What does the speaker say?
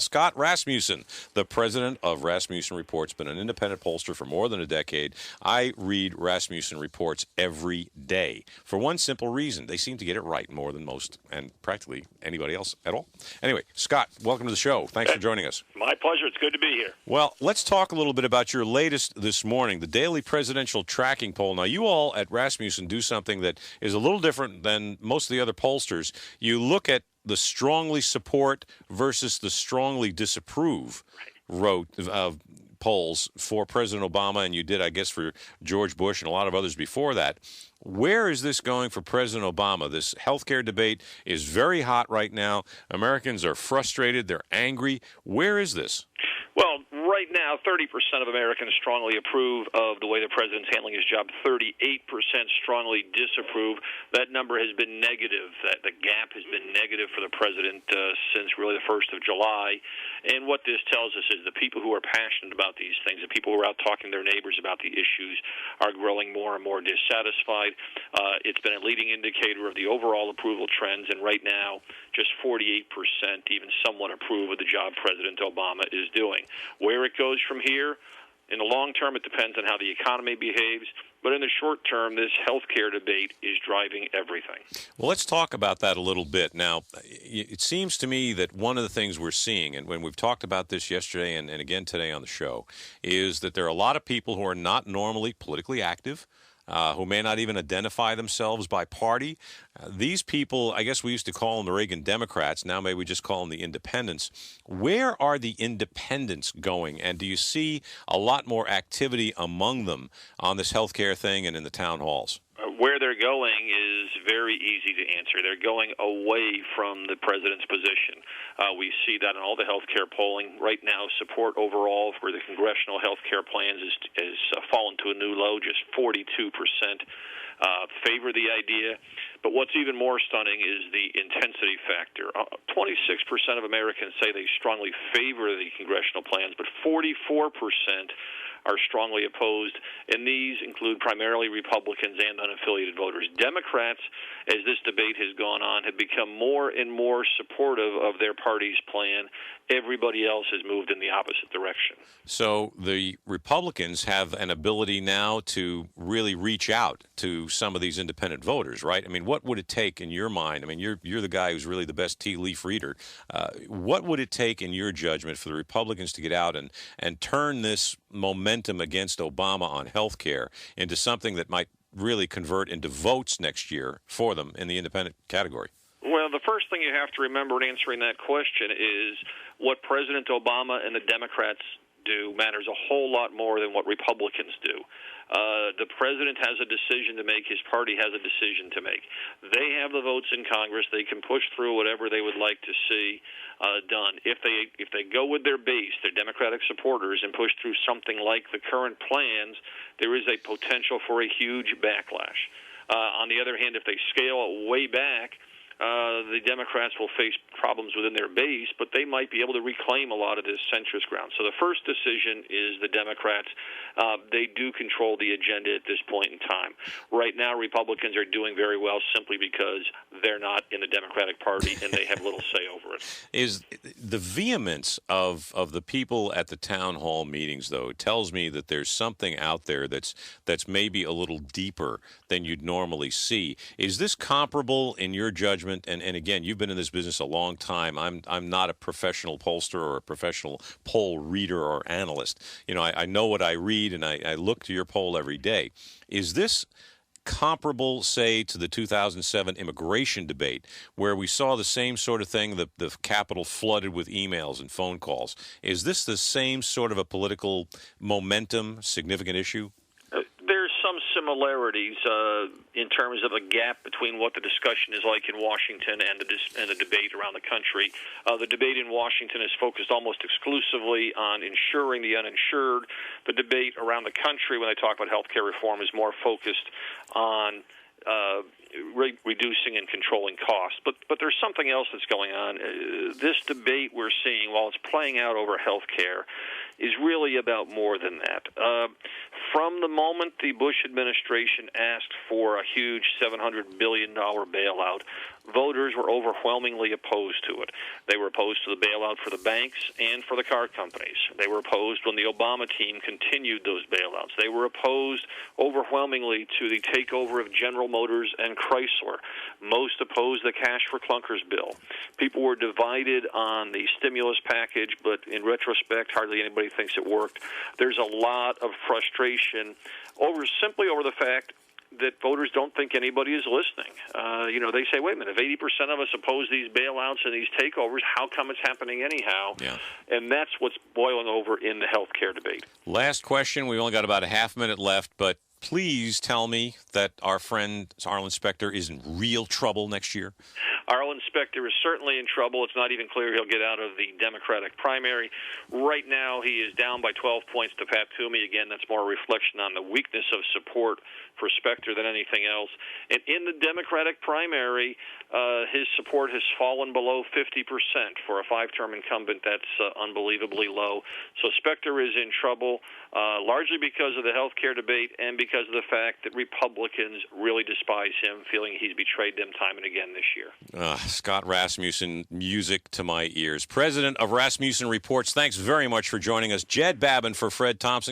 Scott Rasmussen, the president of Rasmussen Reports, been an independent pollster for more than a decade. I read Rasmussen Reports every day for one simple reason. They seem to get it right more than most and practically anybody else at all. Anyway, Scott, welcome to the show. Thanks for joining us. My pleasure. It's good to be here. Well, let's talk a little bit about your latest this morning, the daily presidential tracking poll. Now, you all at Rasmussen do something that is a little different than most of the other pollsters. You look at the strongly support versus the strongly disapprove polls for President Obama, and you did, I guess, for George Bush and a lot of others before that. Where is this going for President Obama? This healthcare debate is very hot right now. Americans are frustrated. They're angry. Where is this? Well, right now, 30% of Americans strongly approve of the way the president's handling his job. 38% strongly disapprove. That number has been negative. The gap has been negative for the president since really the 1st of July. And what this tells us is the people who are passionate about these things, the people who are out talking to their neighbors about the issues, are growing more and more dissatisfied. It's been a leading indicator of the overall approval trends, and right now, just 48% even somewhat approve of the job President Obama is doing. Where it goes from here, in the long term, it depends on how the economy behaves. But in the short term, this health care debate is driving everything. Well, let's talk about that a little bit. Now, it seems to me that one of the things we're seeing, and when we've talked about this yesterday and again today on the show, is that there are a lot of people who are not normally politically active, who may not even identify themselves by party. These people, I guess we used to call them the Reagan Democrats. Now maybe we just call them the independents. Where are the independents going? And do you see a lot more activity among them on this health care thing and in the town halls? Where they're going is very easy to answer. They're going away from the president's position. We see that in all the health care polling. Right now, support overall for the congressional health care plans has fallen to a new low, just 42% favor the idea. But what's even more stunning is the intensity factor. 26% of Americans say they strongly favor the congressional plans, but 44% are strongly opposed, and these include primarily Republicans and unaffiliated voters. Democrats, as this debate has gone on, have become more and more supportive of their party's plan. Everybody else has moved in the opposite direction. So the Republicans have an ability now to really reach out to some of these independent voters, right? I mean, what would it take in your mind? I mean, you're the guy who's really the best tea leaf reader. What would it take in your judgment for the Republicans to get out and turn this momentum against Obama on health care into something that might really convert into votes next year for them in the independent category? Well, the first thing you have to remember in answering that question is what President Obama and the Democrats do matters a whole lot more than what Republicans do. The president has a decision to make. His party has a decision to make. They have the votes in Congress. They can push through whatever they would like to see done. If they go with their base, their Democratic supporters, and push through something like the current plans, there is a potential for a huge backlash. On the other hand, if they scale way back, the Democrats will face problems within their base, but they might be able to reclaim a lot of this centrist ground. So the first decision is the Democrats. They do control the agenda at this point in time. Right now, Republicans are doing very well simply because they're not in the Democratic Party and they have little say over it. Is the vehemence of the people at the town hall meetings, though, tells me that there's something out there that's maybe a little deeper than you'd normally see. Is this comparable in your judgment? And again, you've been in this business a long time. I'm not a professional pollster or a professional poll reader or analyst. You know, I know what I read, and I look to your poll every day. Is this comparable, say, to the 2007 immigration debate, where we saw the same sort of thing, the Capitol flooded with emails and phone calls? Is this the same sort of a political momentum, significant issue? There's some similarities in terms of a gap between what the discussion is like in Washington and the debate around the country. The debate in Washington is focused almost exclusively on insuring the uninsured. The debate around the country, when they talk about health care reform, is more focused on reducing and controlling costs. But there's something else that's going on. This debate we're seeing, while it's playing out over health care, is really about more than that. From the moment the Bush administration asked for a huge $700 billion bailout, voters were overwhelmingly opposed to it. They were opposed to the bailout for the banks and for the car companies. They were opposed when the Obama team continued those bailouts. They were opposed overwhelmingly to the takeover of General Motors and Chrysler. Most opposed the Cash for Clunkers bill. People were divided on the stimulus package, but in retrospect, hardly anybody thinks it worked. There's a lot of frustration simply over the fact that voters don't think anybody is listening. They say, wait a minute, if 80% of us oppose these bailouts and these takeovers, how come it's happening anyhow? Yeah. And that's what's boiling over in the health care debate. Last question. We've only got about a half minute left, but please tell me that our friend Arlen Specter is in real trouble next year. Arlen Specter is certainly in trouble. It's not even clear he'll get out of the Democratic primary. Right now, he is down by 12 points to Pat Toomey. Again, that's more a reflection on the weakness of support for Specter than anything else. And in the Democratic primary, his support has fallen below 50% for a five-term incumbent. That's unbelievably low. So Specter is in trouble, largely because of the health care debate and because of the fact that Republicans really despise him, feeling he's betrayed them time and again this year. Scott Rasmussen, music to my ears. President of Rasmussen Reports, thanks very much for joining us. Jed Babin for Fred Thompson.